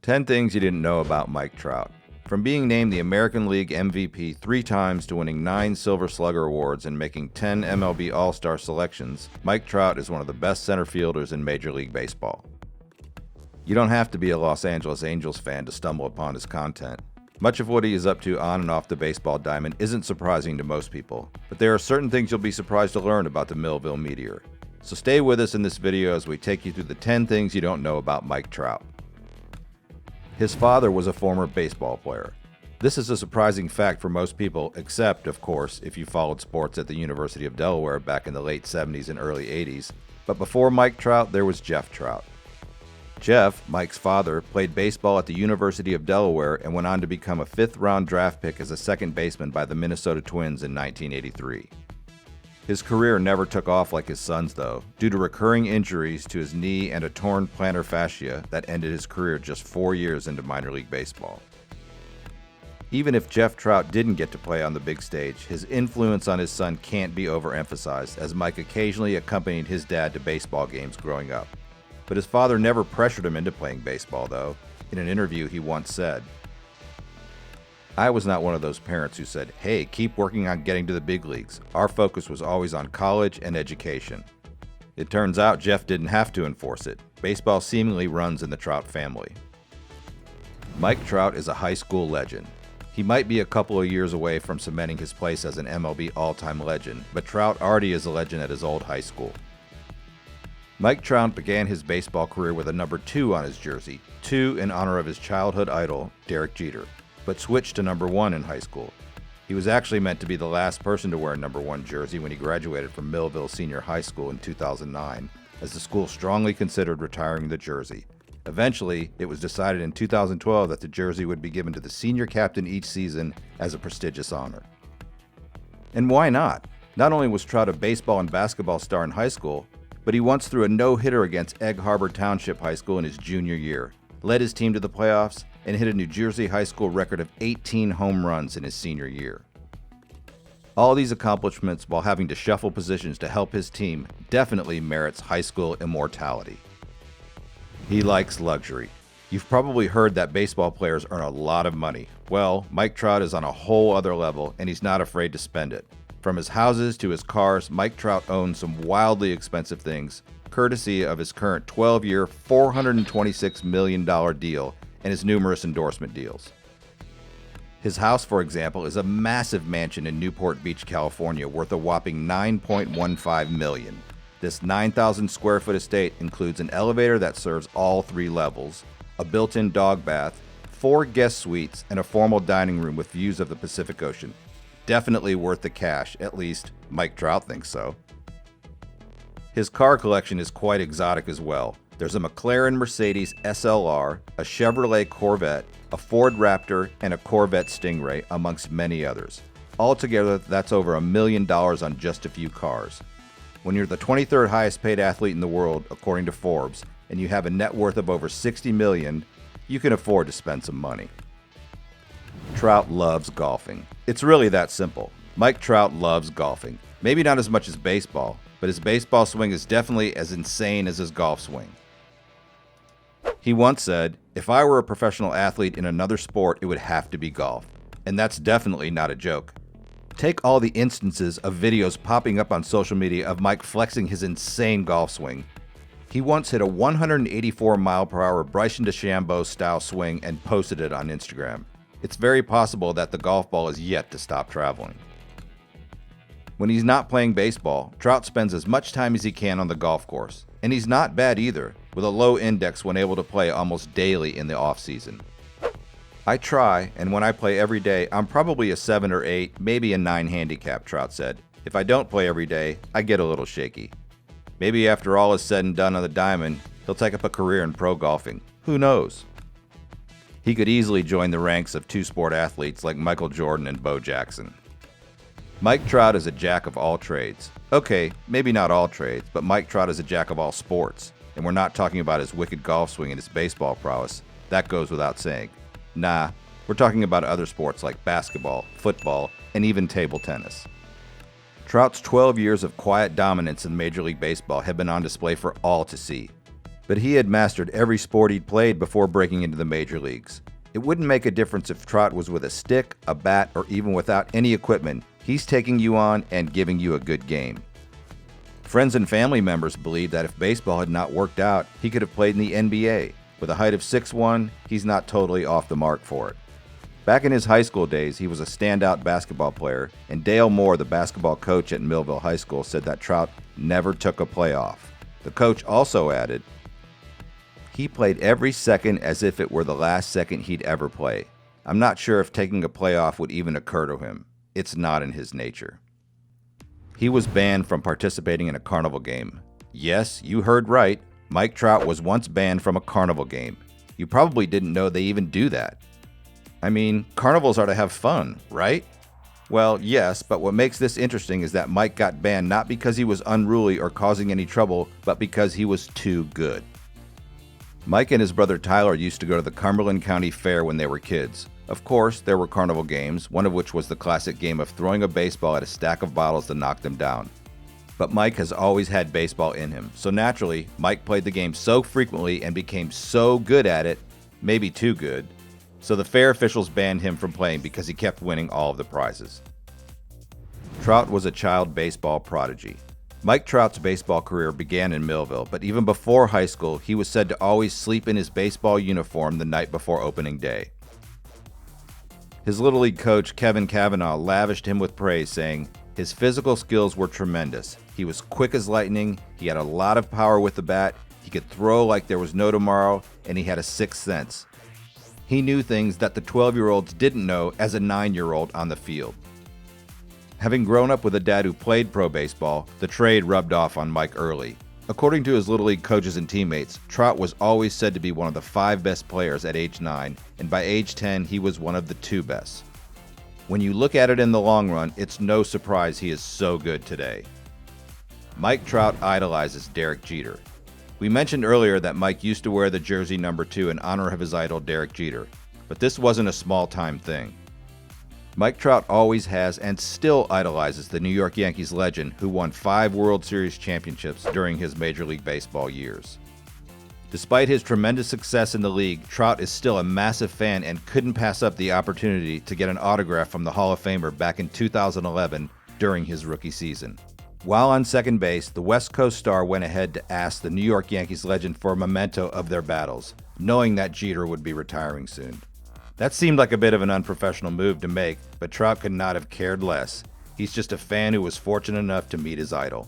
10 things you didn't know about Mike Trout. From being named the American League MVP 3 times to winning 9 Silver Slugger awards and making 10 MLB All-Star selections, Mike Trout is one of the best center fielders in Major League Baseball. You don't have to be a Los Angeles Angels fan to stumble upon his content. Much of what he is up to on and off the baseball diamond isn't surprising to most people, but there are certain things you'll be surprised to learn about the Millville Meteor. So stay with us in this video as we take you through the 10 things you don't know about Mike Trout. His father was a former baseball player. This is a surprising fact for most people, except, of course, if you followed sports at the University of Delaware back in the late 70s and early 80s. But before Mike Trout, there was Jeff Trout. Jeff, Mike's father, played baseball at the University of Delaware and went on to become a 5th-round draft pick as a second baseman by the Minnesota Twins in 1983. His career never took off like his son's, though, due to recurring injuries to his knee and a torn plantar fascia that ended his career just 4 years into minor league baseball. Even if Jeff Trout didn't get to play on the big stage, his influence on his son can't be overemphasized, as Mike occasionally accompanied his dad to baseball games growing up. But his father never pressured him into playing baseball, though. In an interview, he once said, "I was not one of those parents who said, 'Hey, keep working on getting to the big leagues.' Our focus was always on college and education." It turns out Jeff didn't have to enforce it. Baseball seemingly runs in the Trout family. Mike Trout is a high school legend. He might be a couple of years away from cementing his place as an MLB all-time legend, but Trout already is a legend at his old high school. Mike Trout began his baseball career with a number 2 on his jersey, 2 in honor of his childhood idol, Derek Jeter, but switched to number 1 in high school. He was actually meant to be the last person to wear a number 1 jersey when he graduated from Millville Senior High School in 2009, as the school strongly considered retiring the jersey. Eventually, it was decided in 2012 that the jersey would be given to the senior captain each season as a prestigious honor. And why not? Not only was Trout a baseball and basketball star in high school, but he once threw a no-hitter against Egg Harbor Township High School in his junior year, led his team to the playoffs, and hit a New Jersey high school record of 18 home runs in his senior year. All these accomplishments while having to shuffle positions to help his team definitely merits high school immortality. He likes luxury. You've probably heard that baseball players earn a lot of money. Well, Mike Trout is on a whole other level, and he's not afraid to spend it. From his houses to his cars, Mike Trout owns some wildly expensive things, courtesy of his current 12-year, $426 million deal and his numerous endorsement deals. His house, for example, is a massive mansion in Newport Beach, California, worth a whopping $9.15 million. This 9,000 square foot estate includes an elevator that serves all 3 levels, a built-in dog bath, 4 guest suites, and a formal dining room with views of the Pacific Ocean. Definitely worth the cash, at least Mike Trout thinks so. His car collection is quite exotic as well. There's a McLaren Mercedes SLR, a Chevrolet Corvette, a Ford Raptor, and a Corvette Stingray, amongst many others. Altogether, that's over $1 million on just a few cars. When you're the 23rd highest paid athlete in the world, according to Forbes, and you have a net worth of over $60 million, you can afford to spend some money. Trout loves golfing. It's really that simple. Mike Trout loves golfing. Maybe not as much as baseball, but his baseball swing is definitely as insane as his golf swing. He once said, "If I were a professional athlete in another sport, it would have to be golf." And that's definitely not a joke. Take all the instances of videos popping up on social media of Mike flexing his insane golf swing. He once hit a 184-mile-per-hour Bryson DeChambeau-style swing and posted it on Instagram. It's very possible that the golf ball is yet to stop traveling. When he's not playing baseball, Trout spends as much time as he can on the golf course. And he's not bad either, with a low index when able to play almost daily in the off-season. "I try, and when I play every day, I'm probably a 7 or 8, maybe a 9 handicap," Trout said. "If I don't play every day, I get a little shaky. Maybe after all is said and done on the diamond, he'll take up a career in pro golfing. Who knows?" He could easily join the ranks of 2-sport athletes like Michael Jordan and Bo Jackson. Mike Trout is a jack of all trades. Okay, maybe not all trades, but Mike Trout is a jack of all sports. And we're not talking about his wicked golf swing and his baseball prowess. That goes without saying. Nah, we're talking about other sports like basketball, football, and even table tennis. Trout's 12 years of quiet dominance in Major League Baseball have been on display for all to see. but he had mastered every sport he'd played before breaking into the major leagues. It wouldn't make a difference if Trout was with a stick, a bat, or even without any equipment. He's taking you on and giving you a good game. Friends and family members believe that if baseball had not worked out, he could have played in the NBA. With a height of 6'1", he's not totally off the mark for it. Back in his high school days, he was a standout basketball player, and Dale Moore, the basketball coach at Millville High School, said that Trout never took a playoff. The coach also added, "He played every second as if it were the last second he'd ever play. I'm not sure if taking a playoff would even occur to him. It's not in his nature." He was banned from participating in a carnival game. Yes, you heard right. Mike Trout was once banned from a carnival game. You probably didn't know they even do that. I mean, carnivals are to have fun, right? Well, yes, but what makes this interesting is that Mike got banned not because he was unruly or causing any trouble, but because he was too good. Mike and his brother Tyler used to go to the Cumberland County Fair when they were kids. Of course, there were carnival games, one of which was the classic game of throwing a baseball at a stack of bottles to knock them down. But Mike has always had baseball in him, so naturally, Mike played the game so frequently and became so good at it, maybe too good, so the fair officials banned him from playing because he kept winning all of the prizes. Trout was a child baseball prodigy. Mike Trout's baseball career began in Millville, but even before high school, he was said to always sleep in his baseball uniform the night before opening day. His Little League coach, Kevin Cavanaugh, lavished him with praise, saying, "His physical skills were tremendous. He was quick as lightning, he had a lot of power with the bat, he could throw like there was no tomorrow, and he had a sixth sense. He knew things that the 12-year-olds didn't know as a 9-year-old on the field." Having grown up with a dad who played pro baseball, the trade rubbed off on Mike early. According to his Little League coaches and teammates, Trout was always said to be one of the 5 best players at age 9, and by age 10, he was one of the 2 best. When you look at it in the long run, it's no surprise he is so good today. Mike Trout idolizes Derek Jeter. We mentioned earlier that Mike used to wear the jersey number 2 in honor of his idol Derek Jeter, but this wasn't a small-time thing. Mike Trout always has and still idolizes the New York Yankees legend who won 5 World Series championships during his Major League Baseball years. Despite his tremendous success in the league, Trout is still a massive fan and couldn't pass up the opportunity to get an autograph from the Hall of Famer back in 2011 during his rookie season. While on second base, the West Coast star went ahead to ask the New York Yankees legend for a memento of their battles, knowing that Jeter would be retiring soon. That seemed like a bit of an unprofessional move to make, but Trout could not have cared less. He's just a fan who was fortunate enough to meet his idol.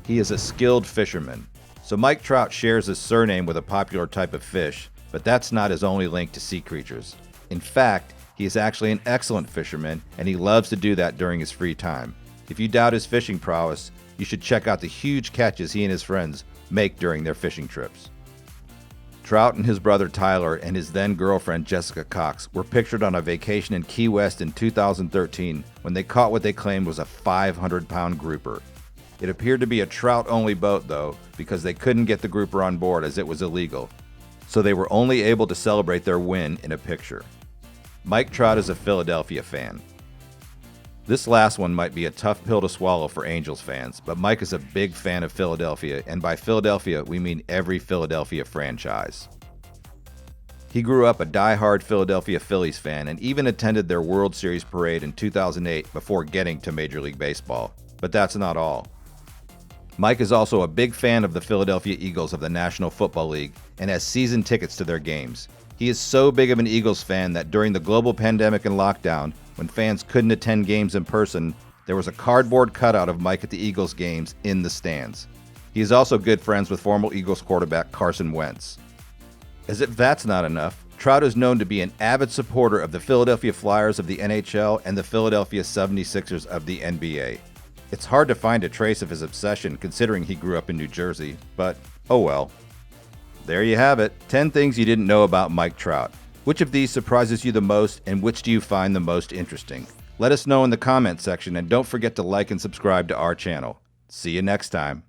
He is a skilled fisherman. So Mike Trout shares his surname with a popular type of fish, but that's not his only link to sea creatures. In fact, he is actually an excellent fisherman, and he loves to do that during his free time. If you doubt his fishing prowess, you should check out the huge catches he and his friends make during their fishing trips. Trout and his brother Tyler and his then-girlfriend Jessica Cox were pictured on a vacation in Key West in 2013 when they caught what they claimed was a 500-pound grouper. It appeared to be a trout-only boat, though, because they couldn't get the grouper on board as it was illegal, so they were only able to celebrate their win in a picture. Mike Trout is a Philadelphia fan. This last one might be a tough pill to swallow for Angels fans, but Mike is a big fan of Philadelphia, and by Philadelphia, we mean every Philadelphia franchise. He grew up a die-hard Philadelphia Phillies fan and even attended their World Series parade in 2008 before getting to Major League Baseball. But that's not all. Mike is also a big fan of the Philadelphia Eagles of the National Football League and has season tickets to their games. He is so big of an Eagles fan that during the global pandemic and lockdown, when fans couldn't attend games in person, there was a cardboard cutout of Mike at the Eagles games in the stands. He is also good friends with former Eagles quarterback Carson Wentz. As if that's not enough, Trout is known to be an avid supporter of the Philadelphia Flyers of the NHL and the Philadelphia 76ers of the NBA. It's hard to find a trace of his obsession considering he grew up in New Jersey, but oh well. There you have it, 10 things you didn't know about Mike Trout. Which of these surprises you the most, and which do you find the most interesting? Let us know in the comment section, and don't forget to like and subscribe to our channel. See you next time.